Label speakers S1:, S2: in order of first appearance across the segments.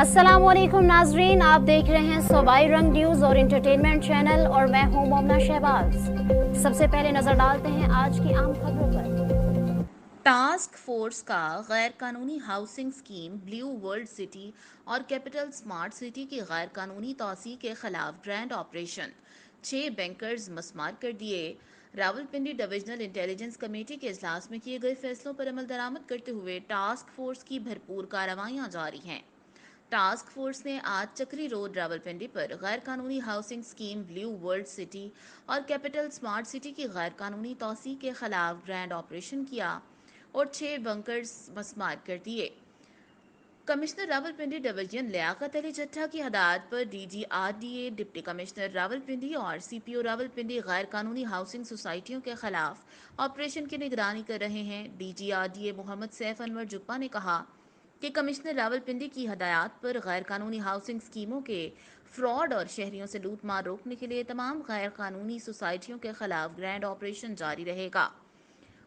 S1: अस्सलाम वालेकुम नाजरीन, आप देख रहे हैं सूबाई रंग न्यूज़ और इंटरटेनमेंट चैनल और मैं हूं मोमना शहबाज। सबसे पहले नजर डालते हैं आज की आम खबरों पर।
S2: टास्क फोर्स का गैर कानूनी housing scheme blue world city और कैपिटल स्मार्ट सिटी की गैर कानूनी तोसी के खिलाफ ग्रैंड ऑपरेशन, 6 बैंकर्स मस्मार कर दिए। रावलपिंडी डिविजनल इंटेलिजेंस कमेटी के इजलास में किए गए फैसलों पर अमल दरामद करते हुए टास्क फोर्स की भरपूर कार्रवाइयां जारी हैं। टास्क फोर्स ने आज चक्री रोड रावलपिंडी पर गैर कानूनी housing scheme blue world city और कैपिटल स्मार्ट सिटी की गैर कानूनी तोसी के खिलाफ ग्रैंड ऑपरेशन किया और 6 बंकर्स मस्मार कर दिए। कमिश्नर रावलपिंडी डिवीजन लियाकत अली चट्टा की हदायत पर DGRDA, डिप्टी कमिश्नर रावलपिंडी और CPO रावलपिंडी गैर कानूनी हाउसिंग सोसाइटियों के खिलाफ ऑपरेशन की निगरानी कर रहे हैं। DGRDA मोहम्मद सैफ अनवर जुप्पा ने कहा कि कमिश्नर रावलपिंडी की हदायत पर गैर कानूनी हाउसिंग स्कीमों के फ्रॉड और शहरियों से लूट मार रोकने के लिए तमाम गैर कानूनी सोसाइटियों के खिलाफ ग्रैंड ऑपरेशन जारी रहेगा।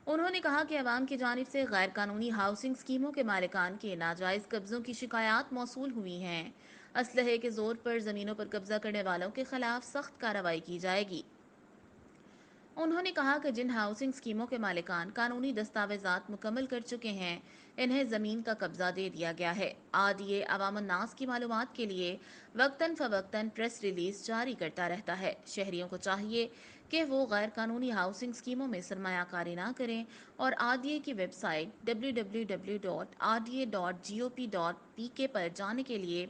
S2: उन्होंने कहा कि अवाम की जानिब से गैर कानूनी हाउसिंग स्कीमों के मालिकान के नाजायज़ कब्ज़ों की शिकायत मौसूल हुई हैं। असलहे के जोर पर ज़मीनों पर कब्जा करने वालों के खिलाफ सख्त कार्रवाई की जाएगी। उन्होंने कहा कि जिन हाउसिंग स्कीमों के मालिकान कानूनी दस्तावेजात मुकम्मल कर चुके हैं, इन्हें ज़मीन का कब्जा दे दिया गया है। आदिए अवाम नास की मालूमात के लिए वक्तन फ़वक्तन प्रेस रिलीज जारी करता रहता है। शहरियों को चाहिए कि वो गैर कानूनी हाउसिंग स्कीमों में सरमायाकारी ना करें और आदिए की वेबसाइट www.rda.gop.pk पर जाने के लिए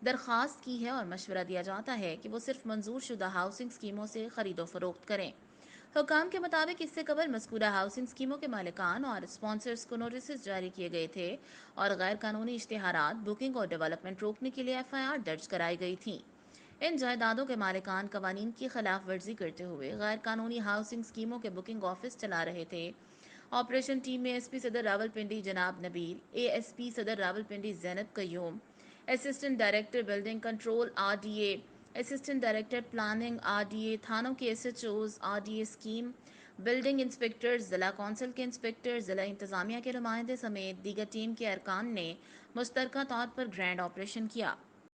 S2: दरख्वास्त की है और मशवरा दिया जाता है कि वो सिर्फ मंजूर शुदा हाउसिंग स्कीमों से खरीदो फरोख्त करें। हुकाम के मुताबिक इससे कबल मज़कूरा हाउसिंग स्कीमों के मालिकान और स्पॉन्सर्स को नोटिस जारी किए गए थे और गैर कानूनी इश्तिहारात, बुकिंग और डेवलपमेंट रोकने के लिए FIR दर्ज कराई गई थी। इन जायदादों के मालिकान कवानीन की खिलाफ वर्जी करते हुए गैर कानूनी हाउसिंग स्कीमों के बुकिंग ऑफिस चला रहे थे। ऑपरेशन टीम में SP सदर रावलपिंडी जनाब Nabeel, ASP Saddar Rawalpindi Zainab Qayyum, assistant director building control RDA, assistant director planning RDA, थानों के SHOs RDA scheme, building inspector, ज़िला कौंसिल के इंस्पेक्टर, ज़िला इंतज़ामिया के नुमाइंदे समेत दीगर टीम के अरकान ने मुश्तरका तौर पर ग्रैंड ऑपरेशन किया।